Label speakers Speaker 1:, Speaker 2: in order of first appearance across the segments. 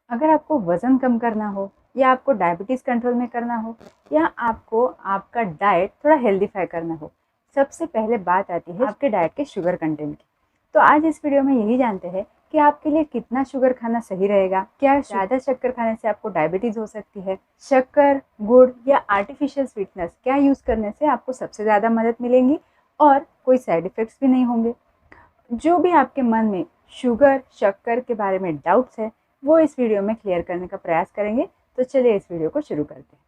Speaker 1: अगर आपको वज़न कम करना हो या आपको डायबिटीज़ कंट्रोल में करना हो या आपको आपका डाइट थोड़ा हेल्दीफाई करना हो, सबसे पहले बात आती है आपके डाइट के शुगर कंटेंट की। तो आज इस वीडियो में यही जानते हैं कि आपके लिए कितना शुगर खाना सही रहेगा, क्या ज़्यादा शक्कर खाने से आपको डायबिटीज़ हो सकती है, शक्कर, गुड़ या आर्टिफिशियल स्वीटनेस क्या यूज़ करने से आपको सबसे ज़्यादा मदद मिलेंगी और कोई साइड इफ़ेक्ट्स भी नहीं होंगे। जो भी आपके मन में शुगर, शक्कर के बारे में डाउट्स है, वो इस वीडियो में क्लियर करने का प्रयास करेंगे। तो चलिए इस वीडियो को शुरू करते हैं।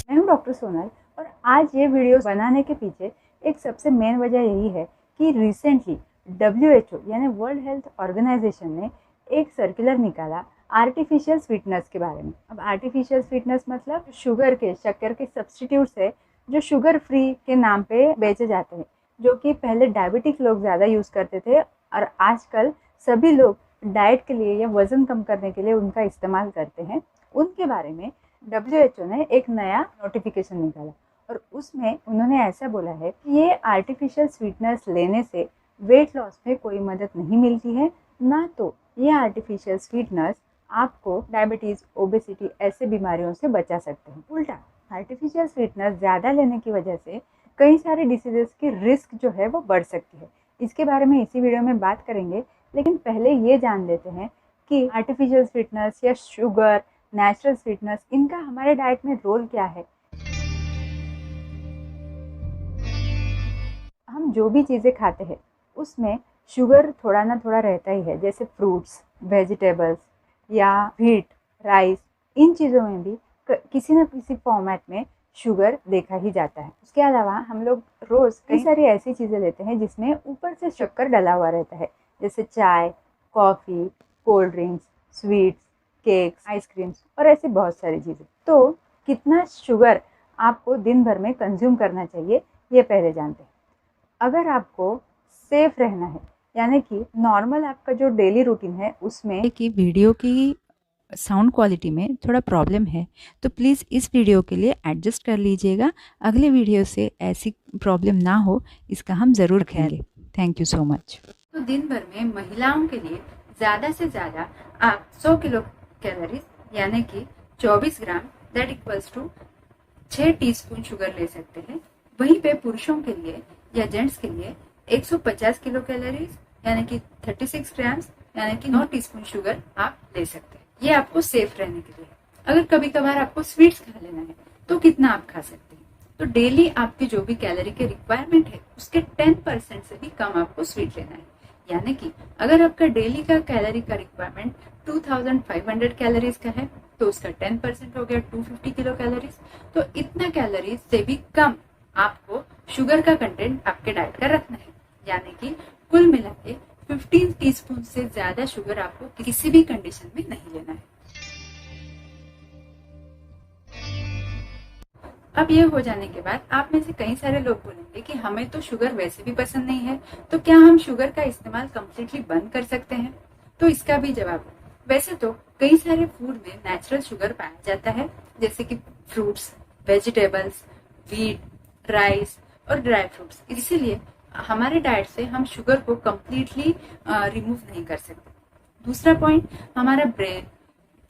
Speaker 1: मैं हूं डॉक्टर सोनल और आज ये वीडियो बनाने के पीछे एक सबसे मेन वजह यही है कि रिसेंटली WHO यानी वर्ल्ड हेल्थ ऑर्गेनाइजेशन ने एक सर्कुलर निकाला आर्टिफिशियल स्वीटनर्स के बारे में। अब आर्टिफिशियल स्वीटनर्स मतलब शुगर के, शक्कर के सब्सटीट्यूट्स है जो शुगर फ्री के नाम पे बेचे जाते हैं, जो कि पहले डायबिटिक लोग ज़्यादा यूज़ करते थे और आजकल सभी लोग डाइट के लिए या वज़न कम करने के लिए उनका इस्तेमाल करते हैं। उनके बारे में WHO ने एक नया नोटिफिकेशन निकाला और उसमें उन्होंने ऐसा बोला है कि ये आर्टिफिशियल स्वीटनर्स लेने से वेट लॉस में कोई मदद नहीं मिलती है, ना तो ये आर्टिफिशियल स्वीटनर्स आपको डायबिटीज़, ओबेसिटी ऐसे बीमारियों से बचा सकते हैं। उल्टा आर्टिफिशियल स्वीटनर ज़्यादा लेने की वजह से कई सारे डिसीजेस की रिस्क जो है वो बढ़ सकती है। इसके बारे में इसी वीडियो में बात करेंगे, लेकिन पहले ये जान लेते हैं कि आर्टिफिशियल स्वीटनर्स या शुगर, नेचुरल स्वीटनर्स, इनका हमारे डाइट में रोल क्या है। हम जो भी चीज़ें खाते हैं उसमें शुगर थोड़ा ना थोड़ा रहता ही है, जैसे फ्रूट्स, वेजिटेबल्स या व्हीट, राइस, इन चीज़ों में भी किसी न किसी फॉर्मेट में शुगर देखा ही जाता है। उसके अलावा हम लोग रोज़ कई सारी ऐसी चीज़ें लेते हैं जिसमें ऊपर से शक्कर डला हुआ रहता है, जैसे चाय, coffee, cold drinks, sweets, cakes, ice creams और ऐसी बहुत सारी चीज़ें। तो कितना शुगर आपको दिन भर में कंज्यूम करना चाहिए, ये पहले जानते हैं। अगर आपको सेफ रहना है, यानी कि नॉर्मल आपका जो डेली रूटीन है उसमें
Speaker 2: कि वीडियो की साउंड क्वालिटी में थोड़ा प्रॉब्लम है, तो प्लीज़ इस वीडियो के लिए एडजस्ट कर लीजिएगा। अगले वीडियो से ऐसी प्रॉब्लम ना हो, इसका हम ज़रूर रखेंगे। Thank you so much.
Speaker 1: तो दिन भर में महिलाओं के लिए ज़्यादा से ज़्यादा आप 100 किलो कैलोरीज यानी कि 24 gram that equals to 6 teaspoon sugar ले सकते हैं। वहीं पे पुरुषों के लिए या जेंट्स के लिए 150 किलो कैलोरीज यानी कि 36 ग्राम्स यानी कि 9 टीस्पून शुगर आप ले सकते हैं। ये आपको सेफ रहने के लिए। अगर कभी कभार आपको स्वीट्स खा लेना है तो कितना आप खा सकते हैं? तो डेली आपकी जो भी कैलोरी के रिक्वायरमेंट है उसके 10% से भी कम आपको स्वीट लेना है। यानी कि अगर आपका डेली का कैलोरी का रिक्वायरमेंट 2500 कैलोरीज का है तो उसका 10% हो गया 250 किलो कैलोरीज। तो इतना कैलोरीज से भी कम आपको शुगर का कंटेंट आपके डाइट का रखना है। यानी कि कुल मिला के 15 टीस्पून से ज्यादा शुगर आपको किसी भी कंडीशन में नहीं लेना है। अब ये हो जाने के बाद आप में से कई सारे लोग बोलेंगे कि हमें तो शुगर वैसे भी पसंद नहीं है, तो क्या हम शुगर का इस्तेमाल कम्प्लीटली बंद कर सकते हैं? तो इसका भी जवाब है, वैसे तो कई सारे फूड में नेचुरल शुगर पाया जाता है, जैसे कि फ्रूट्स, वेजिटेबल्स, व्हीट, राइस और ड्राई फ्रूट्स। इसीलिए हमारे डाइट से हम शुगर को कम्प्लीटली रिमूव नहीं कर सकते। दूसरा पॉइंट, हमारा ब्रेन,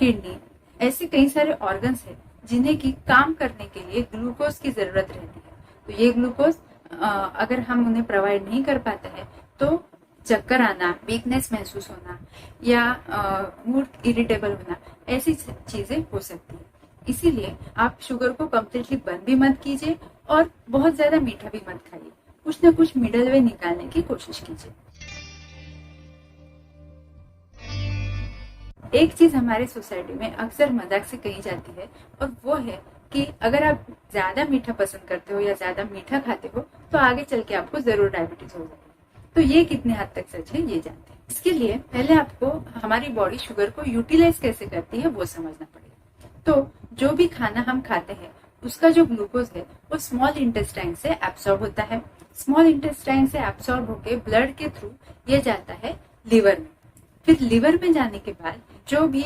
Speaker 1: किडनी, ऐसे कई सारे ऑर्गन्स हैं जिन्हें की काम करने के लिए ग्लूकोज की जरूरत रहती है। तो ये ग्लूकोज अगर हम उन्हें प्रोवाइड नहीं कर पाते हैं तो चक्कर आना, वीकनेस महसूस होना या मूड इरिटेबल होना, ऐसी चीजें हो सकती है। इसीलिए आप शुगर को कम्प्लीटली बंद भी मत कीजिए और बहुत ज्यादा मीठा भी मत खाइए। कुछ ना कुछ मिडल वे निकालने की कोशिश कीजिए। एक चीज हमारे सोसाइटी में अक्सर मजाक से कही जाती है और वो है कि अगर आप ज्यादा मीठा पसंद करते हो या ज्यादा मीठा खाते हो तो आगे चल के आपको जरूर डायबिटीज हो जाएगी। तो ये कितने हद तक सच है ये जानते हैं। इसके लिए पहले आपको हमारी बॉडी शुगर को यूटिलाइज कैसे करती है वो समझना पड़ेगा। तो जो भी खाना हम खाते हैं उसका जो ग्लूकोज है वो स्मॉल इंटेस्टाइन से एब्सॉर्ब होता है। स्मॉल इंटेस्टाइन से एब्सॉर्ब होकर ब्लड के थ्रू ये जाता है लिवर में। फिर लिवर में जाने के बाद जो भी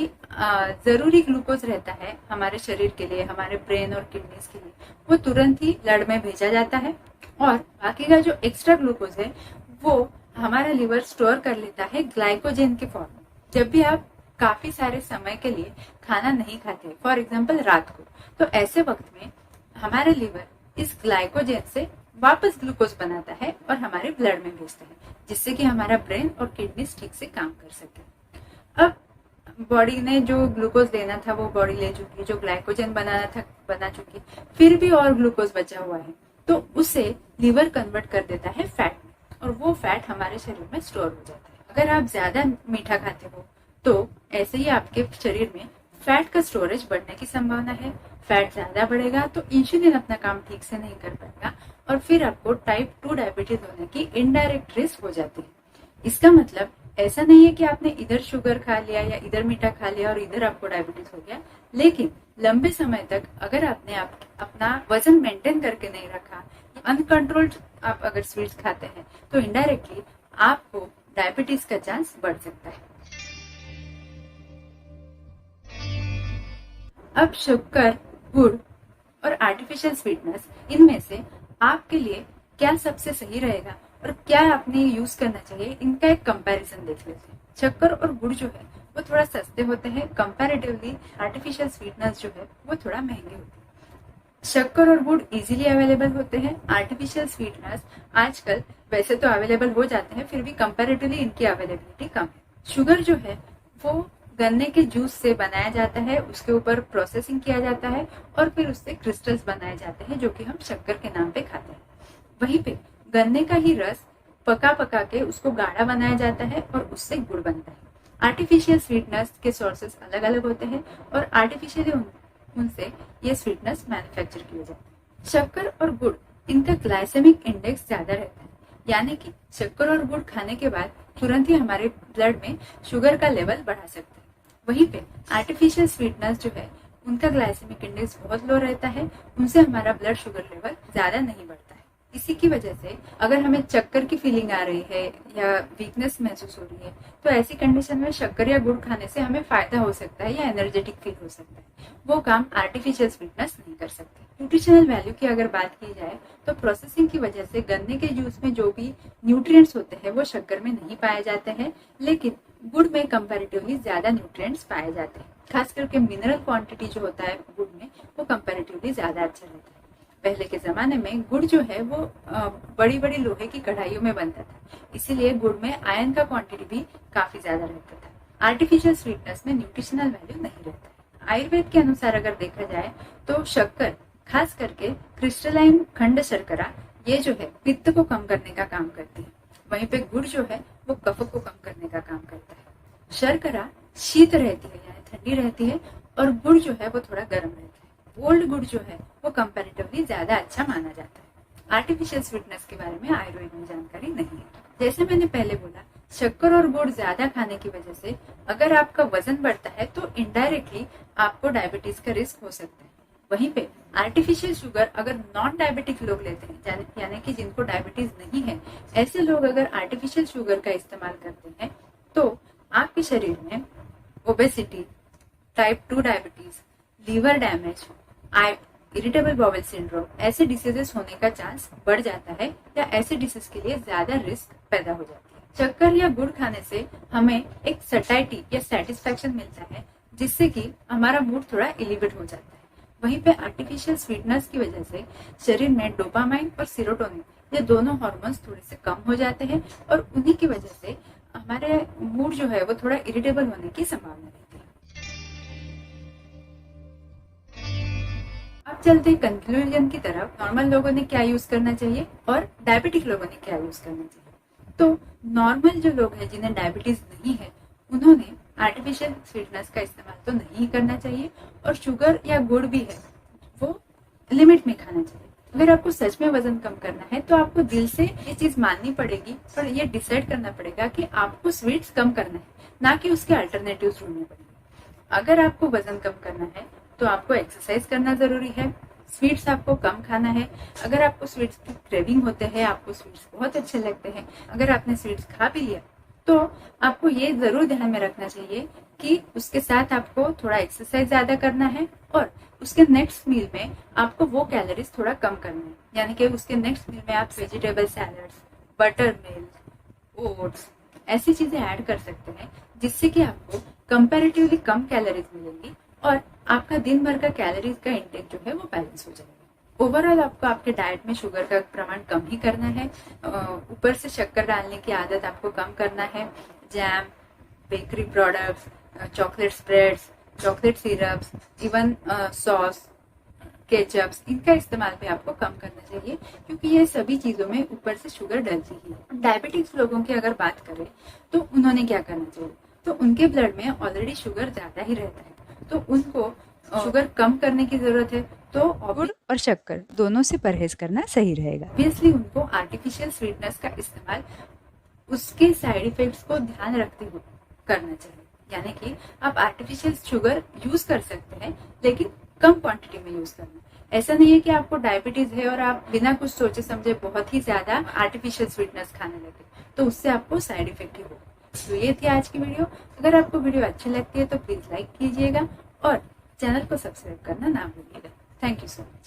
Speaker 1: जरूरी ग्लूकोज रहता है हमारे शरीर के लिए, हमारे ब्रेन और किडनीज के लिए, वो तुरंत ही ब्लड में भेजा जाता है और बाकी का जो एक्स्ट्रा ग्लूकोज है वो हमारा लिवर स्टोर कर लेता है ग्लाइकोजन के फॉर्म में। जब भी आप काफी सारे समय के लिए खाना नहीं खाते, फॉर एग्जाम्पल रात को, तो ऐसे वक्त में हमारा लिवर इस ग्लाइकोजन से वापस ग्लूकोज बनाता है और हमारे ब्लड में भेजता है, जिससे कि हमारा ब्रेन और किडनीज ठीक से काम कर सके। अब बॉडी ने जो ग्लूकोज लेना था वो बॉडी ले चुकी, जो ग्लाइकोजन बनाना था बना चुकी, फिर भी और ग्लूकोज बचा हुआ है, तो उसे लिवर कन्वर्ट कर देता है फैट में, और वो फैट हमारे शरीर में स्टोर हो जाता है। अगर आप ज्यादा मीठा खाते हो तो ऐसे ही आपके शरीर में फैट का स्टोरेज बढ़ने की संभावना है। फैट ज्यादा बढ़ेगा तो इंसुलिन अपना काम ठीक से नहीं कर पाएगा और फिर आपको टाइप 2 डायबिटीज होने की इनडायरेक्ट रिस्क हो जाती है। इसका मतलब ऐसा नहीं है कि आपने इधर शुगर खा लिया या इधर मीठा खा लिया और इधर आपको डायबिटीज हो गया, लेकिन लंबे समय तक अगर आपने अपना वजन मेंटेन करके नहीं रखा, अनकंट्रोल्ड आप अगर स्वीट्स खाते हैं, तो इनडायरेक्टली आपको डायबिटीज का चांस बढ़ सकता है। अब शुगर, गुड़ और आर्टिफिशियल स्वीटनेस, इनमें से आपके लिए क्या सबसे सही रहेगा और क्या आपने यूज करना चाहिए, इनका एक कंपैरिजन देख लेते हैं। शक्कर और गुड़ जो है वो थोड़ा सस्ते होते हैं कंपैरेटिवली, आर्टिफिशियल स्वीटनेस जो है वो थोड़ा महंगे होते हैं। शक्कर और गुड़ इजीली अवेलेबल होते हैं, आर्टिफिशियल स्वीटनेस आजकल वैसे तो अवेलेबल हो जाते हैं, फिर भी कंपैरेटिवली इनकी अवेलेबिलिटी कम है। शुगर जो है वो गन्ने के जूस से बनाया जाता है, उसके ऊपर प्रोसेसिंग किया जाता है और फिर उससे क्रिस्टल्स बनाए जाते हैं, जो कि हम शक्कर के नाम पे खाते हैं। वहीं पे गन्ने का ही रस पका पका के उसको गाढ़ा बनाया जाता है और उससे गुड़ बनता है। आर्टिफिशियल स्वीटनेस के सोर्सेस अलग अलग होते हैं और आर्टिफिशियली उनसे ये स्वीटनेस मैन्युफैक्चर किए जाते हैं। शक्कर और गुड़, इनका ग्लाइसेमिक इंडेक्स ज्यादा रहता है, यानी कि शक्कर और गुड़ खाने के बाद तुरंत ही हमारे ब्लड में शुगर का लेवल बढ़ा सकते हैं। वहीं पे आर्टिफिशियल स्वीटनेस जो है उनका ग्लाइसेमिक इंडेक्स बहुत लो रहता है, उनसे हमारा ब्लड शुगर लेवल ज्यादा नहीं बढ़ता है। इसी की वजह से अगर हमें चक्कर की फीलिंग आ रही है या वीकनेस महसूस हो रही है, तो ऐसी कंडीशन में शक्कर या गुड़ खाने से हमें फायदा हो सकता है या एनर्जेटिक फील हो सकता है। वो काम आर्टिफिशियल स्वीटनेस नहीं कर सकते। न्यूट्रिशनल वैल्यू की अगर बात की जाए तो प्रोसेसिंग की वजह से गन्ने के जूस में जो भी न्यूट्रिएंट्स होते हैं वो शक्कर में नहीं पाए जाते हैं, लेकिन गुड़ में कंपैरेटिवली ज्यादा न्यूट्रिएंट्स पाए जाते हैं। खास करके मिनरल क्वांटिटी जो होता है गुड़ में वो कंपैरेटिवली ज्यादा अच्छा रहता है। पहले के जमाने में गुड़ जो है वो बड़ी बड़ी लोहे की कढ़ाइयों में बनता था, इसीलिए गुड़ में आयरन का क्वांटिटी भी काफी ज्यादा रहता था। आर्टिफिशियल स्वीटनेस में न्यूट्रिशनल वैल्यू नहीं रहता है। आयुर्वेद के अनुसार अगर देखा जाए तो शक्कर, खास करके क्रिस्टलाइन खंड शर्करा, ये जो है पित्त को कम करने का काम करती है, वहीं पे गुड़ जो है वो कफ को कम करने का काम करता है। शर्करा शीत रहती है यानी ठंडी रहती है और गुड़ जो है वो थोड़ा गर्म रहता है। ओल्ड गुड़ जो है वो कंपैरेटिवली ज्यादा अच्छा माना जाता है। आर्टिफिशियल स्वीटनेस के बारे में आयुर्वेद में जानकारी नहीं है। जैसे मैंने पहले बोला, शक्कर और गुड़ ज्यादा खाने की वजह से अगर आपका वजन बढ़ता है तो इनडायरेक्टली आपको डायबिटीज का रिस्क हो सकता है। वहीं पे आर्टिफिशियल शुगर अगर नॉन डायबिटिक लोग लेते हैं, यानी कि जिनको डायबिटीज नहीं है, ऐसे लोग अगर आर्टिफिशियल शुगर का इस्तेमाल करते हैं तो आपके शरीर में obesity, type 2 diabetes, liver damage, irritable bowel syndrome, ऐसे डिसीजेस होने का चांस बढ़ जाता है या ऐसे डिसीज के लिए ज्यादा रिस्क पैदा हो जाती है। शक्कर या गुड़ खाने से हमें एक सटाइटी या सेटिस्फैक्शन मिलता है, जिससे कि हमारा मूड थोड़ा एलिवेट हो जाता है। वहीं पे आर्टिफिशियल स्वीटनेस की वजह से शरीर में डोपामाइन और सीरोटोनिन, ये दोनों हार्मोन्स थोड़े से कम हो जाते हैं और उन्हीं की वजह से हमारे मूड जो है वो थोड़ा इरिटेबल होने की संभावना रहती है। अब चलते हैं कंक्लूजन की तरफ। नॉर्मल लोगों ने क्या यूज करना चाहिए और डायबिटिक लोगों ने क्या यूज करना चाहिए। तो नॉर्मल जो लोग हैं जिन्हें डायबिटीज नहीं है, उन्होंने आर्टिफिशियल स्वीटनेस का इस्तेमाल तो नहीं करना चाहिए और शुगर या गुड़ भी है वो लिमिट में खाना चाहिए। अगर आपको सच में वजन कम करना है तो आपको दिल से ये चीज माननी पड़ेगी और ये डिसाइड करना पड़ेगा कि आपको स्वीट्स कम करना है, ना कि उसके अल्टरनेटिव्स ढूंढने पड़ेंगे। अगर आपको वजन कम करना है तो आपको एक्सरसाइज करना जरूरी है, स्वीट्स आपको कम खाना है। अगर आपको स्वीट्स की क्रेविंग होते हैं, आपको स्वीट्स बहुत अच्छे लगते हैं, अगर आपने स्वीट्स खा भी लिया तो आपको ये जरूर ध्यान में रखना चाहिए कि उसके साथ आपको थोड़ा एक्सरसाइज ज्यादा करना है और उसके नेक्स्ट मील में आपको वो कैलोरीज थोड़ा कम करना है। यानी कि उसके नेक्स्ट मील में आप vegetable salads, butter milk, oats ऐसी चीजें ऐड कर सकते हैं जिससे कि आपको कंपैरेटिवली कम कैलोरीज मिलेंगी और आपका दिन भर का कैलोरीज का इंटेक जो है वो बैलेंस हो जाएगा। ओवरऑल आपको आपके डाइट में शुगर का प्रमाण कम ही करना है, ऊपर से शक्कर डालने की आदत आपको कम करना है। Jam, bakery products, chocolate spreads, chocolate syrups, even sauce, ketchups, इनका इस्तेमाल भी आपको कम करना चाहिए क्योंकि ये सभी चीजों में ऊपर से शुगर डलती ही है। डायबिटिक्स लोगों की अगर बात करें तो उन्होंने क्या करना चाहिए, तो उनके ब्लड में ऑलरेडी शुगर ज्यादा ही रहता है, तो उनको शुगर कम करने की जरूरत है। तो
Speaker 2: गुड़ और शक्कर दोनों से परहेज करना सही रहेगा।
Speaker 1: ऑब्वियसली उनको आर्टिफिशियल स्वीटनेस का इस्तेमाल उसके साइड इफेक्ट्स को ध्यान रखते हुए करना चाहिए। यानी कि आप आर्टिफिशियल शुगर यूज कर सकते हैं लेकिन कम क्वांटिटी में यूज करना। ऐसा नहीं है कि आपको डायबिटीज है और आप बिना कुछ सोचे समझे बहुत ही ज्यादा आर्टिफिशियल स्वीटनेस खाने लगे, तो उससे आपको साइड इफेक्ट ही होगा। तो ये थी आज की वीडियो। अगर आपको वीडियो अच्छी लगती है तो प्लीज लाइक कीजिएगा और चैनल को सब्सक्राइब करना ना भूलिएगा। Thank you so much.